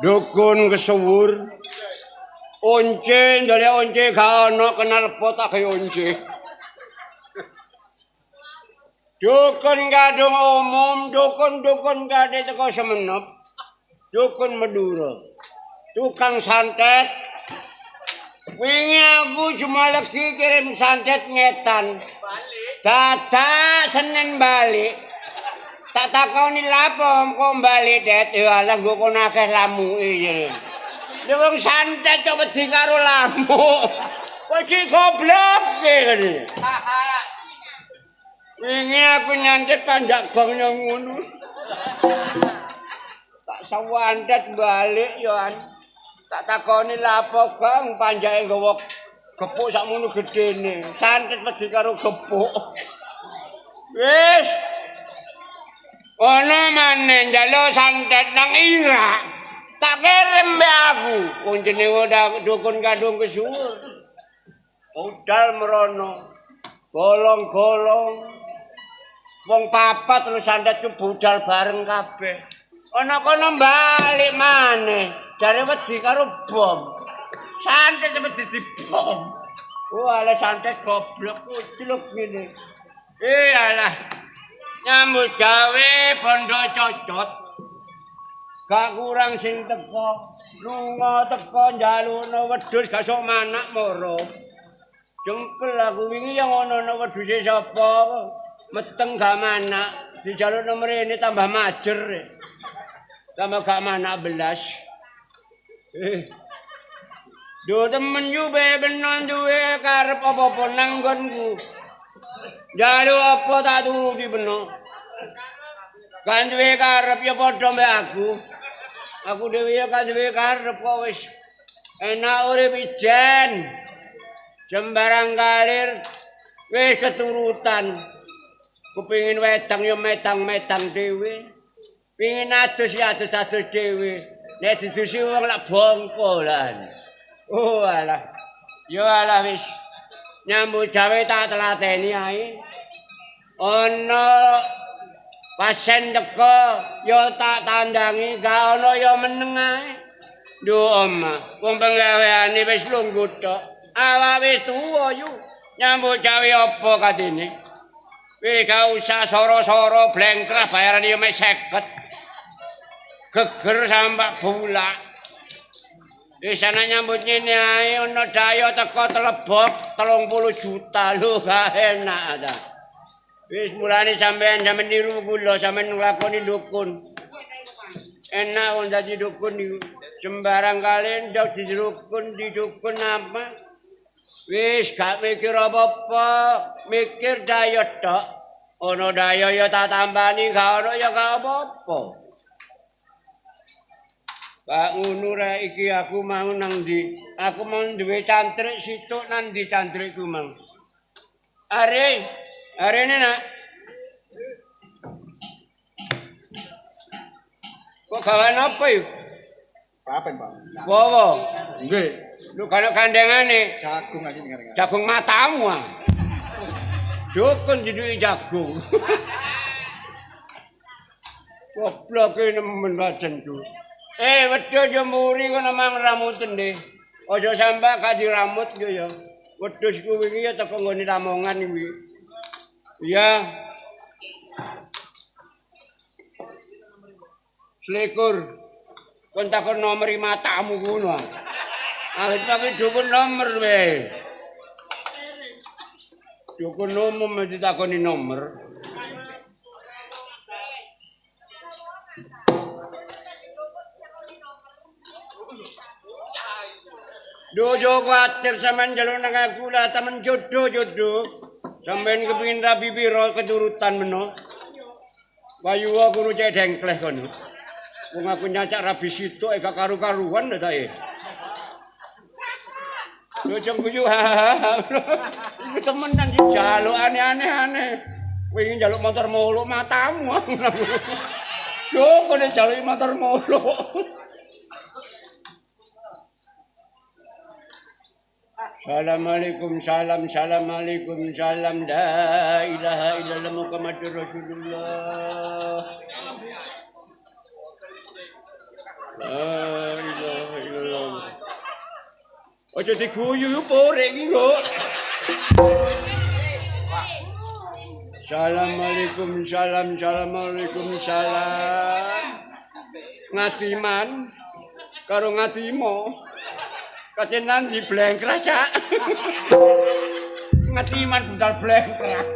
Dukun kesuwur. Once ndole once gak ono kenal potak kaya once. Dukun kadung umum, dukun kadhe teko Semenep. Dukun Madura. Tukang santet. Wingi aku cuma lagi kirim santet ngetan. Dadak Senin balik. Tak takoni lapo kok bali det ya Allah nggo kono akeh lamuke jere. Nek wong santet kok wedi karo lamuk. Kok iki goblok ngene. Wingi aku nyantet kanjak gongnya ngono. Tak sawandet balik yoan. Tak takoni lapo Gong panjake nggawa gepuk sakmono gedene. Santet wedi karo gepuk. Wis ono maneh njaluk santet nang Irak. Tak kirim be aku. Wong jenenge dukun kadung kesuwur. Budal merono. Golong-golong. Wong papat lu santet ku budal bareng kabeh. Ana kono balik maneh. Jare wedi karo bom. Santet wedi dibom. Walah santet goblok kucluk ngene. Alah. Nyambut gawe bondo cocot. Gak kurang sing teko. Lunga teko njalukno wedhus gak sok manak moro. Jengkel aku wingi yang ono wedhuse sapa. Meteng gak manak. Dijalukno mrene tambah majer. Tambah gak manak belas. Duh temen yu benon duwe karep apa-apa nang nggonku. Jalu apa tak turuti beno. Kan duwe karep ya padha mbek aku. Aku dhewe ya kan duwe karep kok wis enak urip ijen. Sembarang kalir wis keturutan. Kepingin wedang ya metang-metang dhewe. Pingin adus ya adus dhewe. Nek didusi wong lak bongkolan. Oh alah. Yo alah wis. Nyambut gawe tak telateni ae. Ana pasien teko ya tak tandangi, gak ana ya meneng ae. Duh omah, wong penggaweane wis lungguh tok. Awak wis tuwa yu. Nyambut gawe apa kadene? Wis gak usah soro-soro blengkrah bayarane ya mek 50. Geger sambak bulak. Di sana nyambut ngene ae ana dayo teko telebok 30 juta lho gak enak ta. Wis mulane sampean niru kula sampean nglakoni dukun. Enak wong dadi dukun niku. Sembarang kali ndak didukun apa. Wis gak mikir apa-apa, mikir dayo tok. Ana dayo ya tak tambani, gak ono ya gak apa-apa. Pak ngono rek iki aku mau nang ndi? Aku mau duwe cantrik situk nang ndi cantrikku mang. Arene nak. Kok gawan apa yuk? Papen, Pak. Wowo. Nggih. Lu kana kandhangane. Jagung aja ning Jagung matamu ah. Dukun diduki jagung. Goblok nemen bajenku. Wedhus yo muri kono mang ramuten nggih. Aja sampe gak diramut yo ya. Wedhus ku wingi ya teko nggone Lamongan iki. Iya. Selikur. Kon takon nomor matamu ngono. Awit pakai dukun nomor we. Dukun umum ditakoni nomor. Dojo kuatir sampean njaluk nang aku lah temen jodoh. Sampean kepengin rabi piro keturutan meno. Bayu aku nu cek dengkleh kono. Wong aku nyacak rabi situk gak karu-karuan lho ta e. Dojo guyu iku temenan dijaluk aneh-aneh. Wingi njaluk motor muluk matamu. Yo kok njaluk motor muluk. Assalamualaikum salam la ilaha illallah Muhammadur Rasulullah. Aja diguyu porek iki lho. Assalamualaikum assalamualaikum salam. Ngatiman karo ngatimo. Katenan di blengkrah cak. Ngatiman budal blengkrah.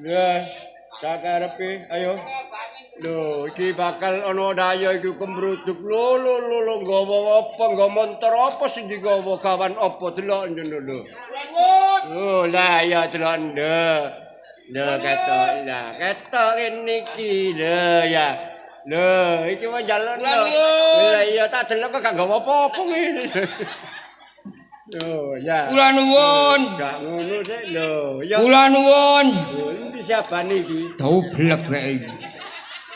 Ya, sakarepe ayo. Lho, iki bakal ana daya iki kemruduk. Lho, nggawa apa? Nggawa montor apa sing digawa kawan apa delok ngono lho. Oh, lah ya delok ndek. Lho ketok lah, ketok rene iki lho ya. Lho, iki wae njaluk lho. Lah iya tak delok kok gak nggawa apa-apa ngene. Lho, ya. Kula nuwun. Gak ngono sik lho. Ya. Kula nuwun. Lho, iki siapa iki? Doblek rek iki.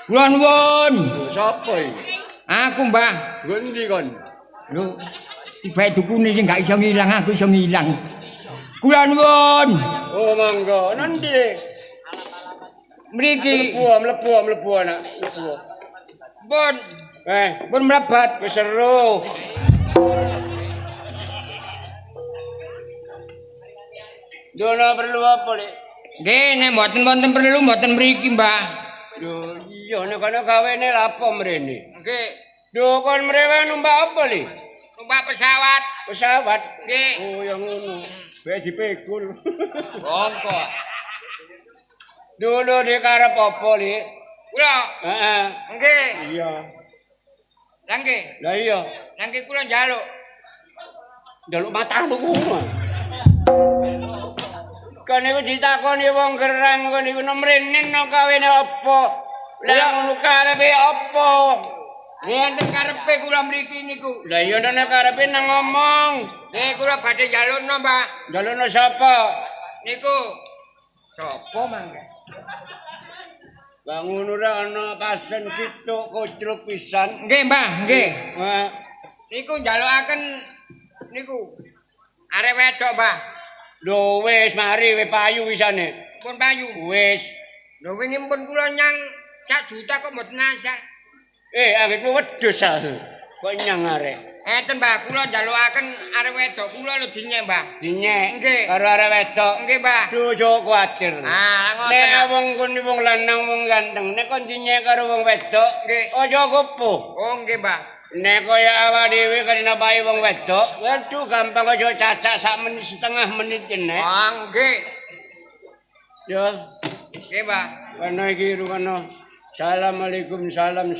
Kula nuwun. Sapa iki? Aku, Mbah. Nggo endi kon? Lho, tibae dukune sing gak iso ngilang, aku iso ngilang. Kula nuwun. Oh, monggo. Nanti. Mriki Mlebu anak. Mlebu. pun Pun mlebat. Wis seru. Dono perlu apa, Lek? nggih nek mboten wonten perlu mboten mriki, Mbah. Lho, iya nek kono gawene lapo mrene? Nggih, Lho, kon mrewe numpak apa, Lek? numpak pesawat. Pesawat. Nggih. Oh, yang ngono. Bae dipekul. Bongko. Dulu di karep apa, Lek? Kula. Heeh. Nggih. Iya. Lah nggih. Lah iya. Lah nggih kula njaluk. Njaluk matamu kuwi. Kan iku ditakoni wong gerang kon iku nomrene no kawene apa? Lah ngono karepe apa? Nggih enten karepe kula mriki niku. Lah iya nek karepe nang ngomong. Nggih kula badhe njalukno, Mbah. Njalukno sapa? Niku sapa mangke? Lah ngono ra ana pasen kituk kocruk pisan. Nggih, Mbah, nggih. Wah, Niku njalukaken niku arek wedok, Mbah. lho wis mari we payu wisane. Pun payu. Wis. Lho wingi pun kula nyang 1 juta kok mboten asal. Anggitmu wedhus ah. Kok nyang arek. Eten, Mbah, kula njalukaken arek wedok kula lho dinyek, Mbah. Dinyek Nggih. karo arek wedok. Nggih, Mbah. Duh, jok kuwatir. Ah, ngoten. Nek wong kuwi wong lanang wong ganteng, nek kon dinyek karo wong wedok, Nggih. aja gopoh. Oh, nggih, Mbah. Nek kaya awak dhewe kan napai wong wedok, waduh gampang aja cacak sak menit setengah menit nek. Oh, nggih. Yo, Nggih, Mbah. ana iki rungono. Assalamualaikum salam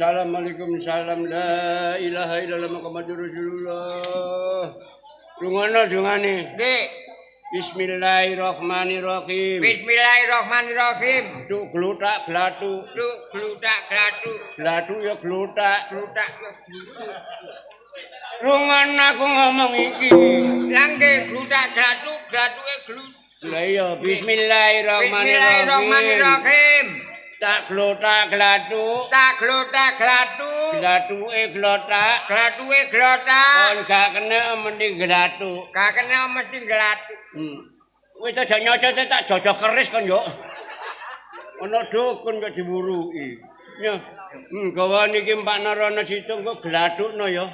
la ilaha illallah Muhammadur Rasulullah. Rungono dungane. Nggih. Bismillahirrahmanirrahim. Bismillahirrahmanirrahim. Duk glutak glatu. Duk glutak glatu. Glatu ya glutak. Glutak glutu. Rungan aku ngomong iki. Lah nggih glutak glatu, glatuke glut. Lah iya bismillahirrahmanirrahim. Bismillahirrahmanirrahim. Tak glutak glatu. Tak glutak glatu. Glatuke glotak. Glatuke glotak. Kon gak kena mending glatu. Gak kena mesti glatu. Wis aja nyocot tak jojok keris kon yo. Ana dukun kok diwuruki. Ya. Gawan iki Pak Narana Situng kok gladukno ya.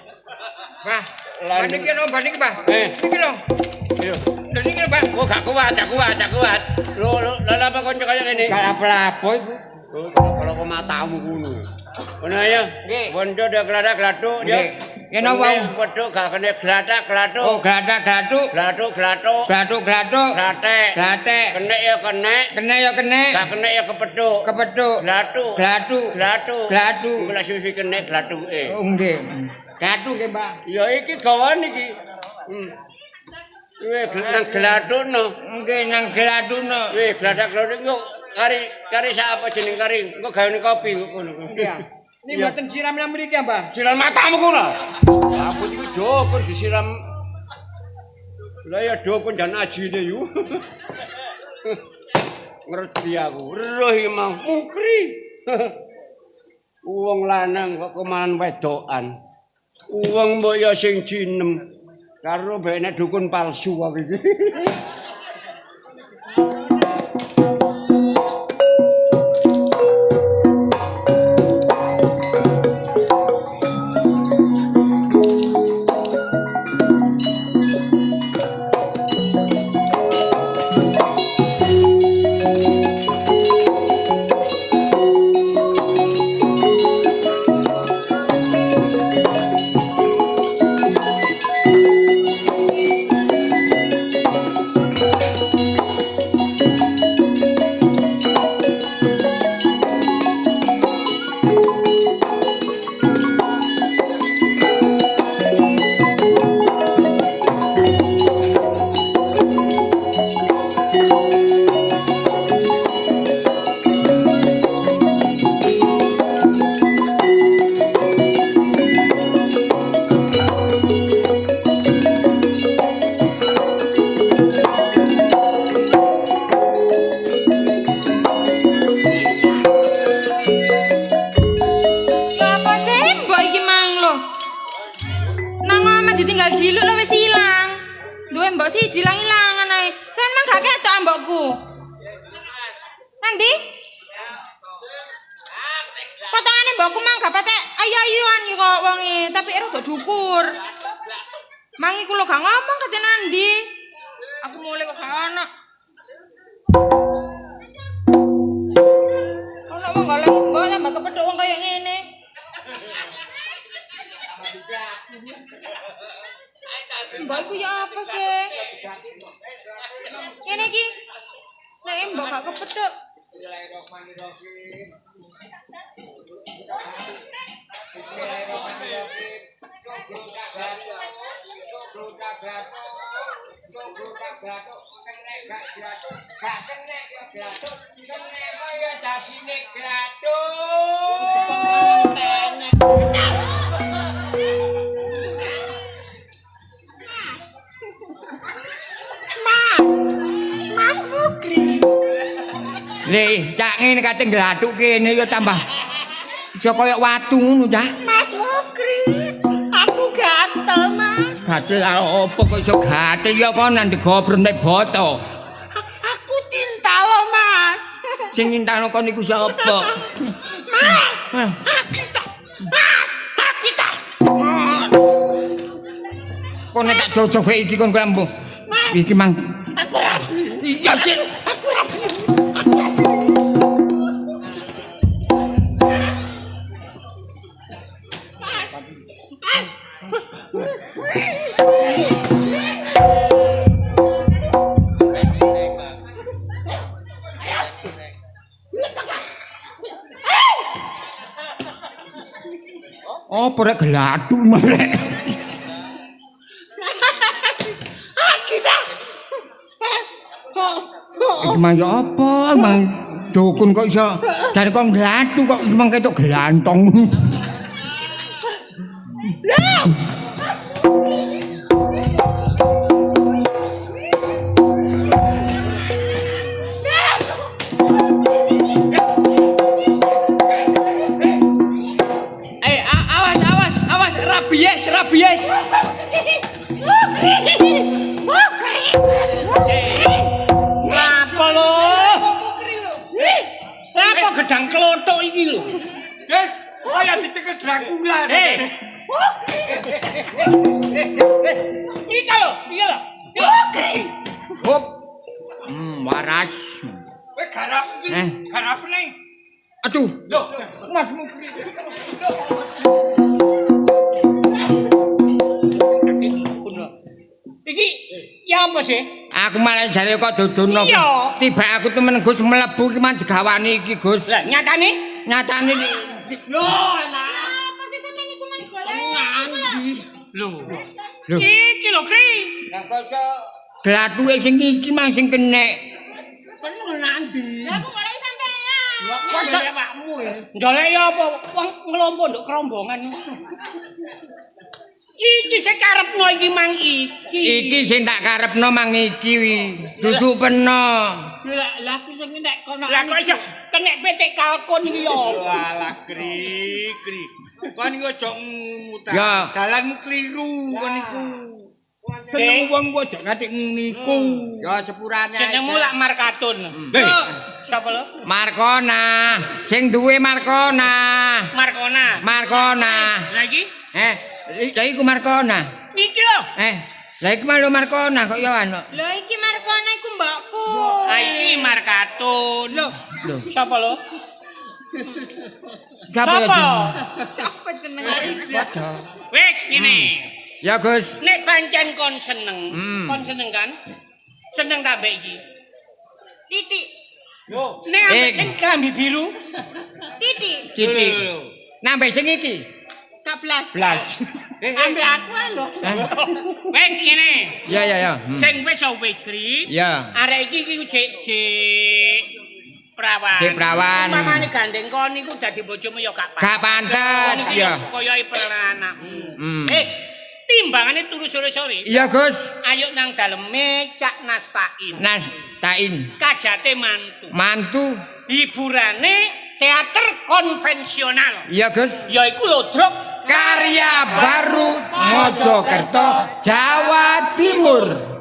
Wah, lan iki lho, niki, Pak. Iki lho. Yo. Lho niki lho, Pak. Oh gak kuat. Lho apa kon kaya ngene? Gak apa-apa iku. Oh, kalau matamu ngono. Ngono ya. Nggih. Bondo de gladak-gladuk ya. Kena wau. Wedhuk gak kena gladak-gladuk. Oh, gladak-gladuk. Gladuk-gladuk. Gladuk-gladuk. Glatek. Glatek. Kena ya kena. Kena ya kena. Gak kena ya kepethuk. Kepethuk. Gladuk. Gladuk. Gladuk. Gladuk. Iku lak suwi kena gladuke. Oh, nggih. Gladuk nggih, Mbak. Ya iki gawan iki. Nang gladukno. Nggih nang gladukno. Gladak-gladuk kok kari sapa jeneng kari? Engko gawe kopi ngono. Iya. Ini mboten siram nang mriki, Mbah. Siram matamu kono. Aku iki dukun disiram. Lah ya dukun jan ajine yu. Ngerti aku. Roh iki mau mukri. Wong lanang kok kemanan wedokan. Wong mbok ya sing jinem. Karo bene dukun palsu aku iki. siji ilang-ilangan ae. Sen mang gak ketok mbokku. Nanti? Potongane mbokku mang gak patek ayu-ayuan iki kok wonge, tapi rada dukur. Mang iku lho gak ngomong kate nandi. Aku mulai kok gak ono. Ono wong golek mbok tambah kepethuk wong kaya ngene. Mbak iku ya apa sih? Ngene iki. Nek mbok gak kepethuk. Mas Mukri. Le, cak ngene kate glathuk kene ya tambah iso kaya watu ngono, Cak. Mas Mukri. Aku gatel, Mas. Gatel opo kok iso gatel ya kok nang digobro nek boto. Aku cinta lo, Mas. Sing nyintano kon niku sapa? Mas. Hah? Akita. Mas. Akita. Kon nek tak jojok iki kon klambu. Iki mang Aku rapi. iya sih. Aku rapi. Aku rapi. Mas. Oh, porek geladu marek. Akita. Mas. Iki mang ya apa? Mang dukun kok iso jare kok gladu kok mang ketok glantong. Awas, rabies. Apa lo? Apa gedang klothok iki lho? Guys, kaya dicekel Dracula. Iki lho. Hop. Waras. Kowe garap iki. Garapne. Aduh, Lho, Mas Mukri. Iki ya apa sih? Aku malah jare kok dodono. Iya. Tiba aku temen Gus mlebu ki man digawani iki, Gus. Lah nyatane? Nyatane Lho, enak. Apa sih sampeyan iku mang golek? Lho. Lho. Iki lho, Kri. Lah kok iso glathuke sing iki mang sing kenek. Penuh nandi. Lah aku golek sampeyan. Kok awakmu ya? Ndolek ya apa? Wong ngelompo nduk kerombongan. Iki sing karepno iki mang iki. Iki sing tak karepno mang iki wi. Dudu peno. lah ki sing nek kono. Lah kok iso kenek petik kalkun iki ya. Walah kri. Kon iki aja mutar. Ya. Dalanmu kliru kon niku. Seneng wong ku aja ngatik niku. Ya sepurane. Jenengmu lak Markatun. Hei. Sapa lho? Markona. Sing duwe Markona. Markona. Lah iki? Lah iku Markona. Iki lho. Lah iku malu Markona kok ya anu. Lho iki Markona iku mbakku. Ah iki Markatun. Lho. Lho. Sapa lho? Sapa ya? Sapa jenenge? Padha. Wis ngene. Ya Gus. Nek pancen kon seneng kan? Seneng ta mbek iki? Titik. Nek ambek sing klambi biru, Titik. Titik. Nambah sing iki. 12. Blas. Ambek aku ae lho. wis ngene. Ya. Sing wis Kri. Ya. Arek iki cek prawan. Si prawan. Mamane gandeng kon niku dadi bojomu ya gak Gak pantes ya. Koyoke peranakmu. Wis, timbangane turu sore-sore. Iya Gus. Ayo nang daleme Cak Nastain. Nastain. Kajate mantu. Mantu. Hiburane teater konvensional. Iya Gus. Yaiku Lodrok Karya Baru Mojokerto, Jawa Timur.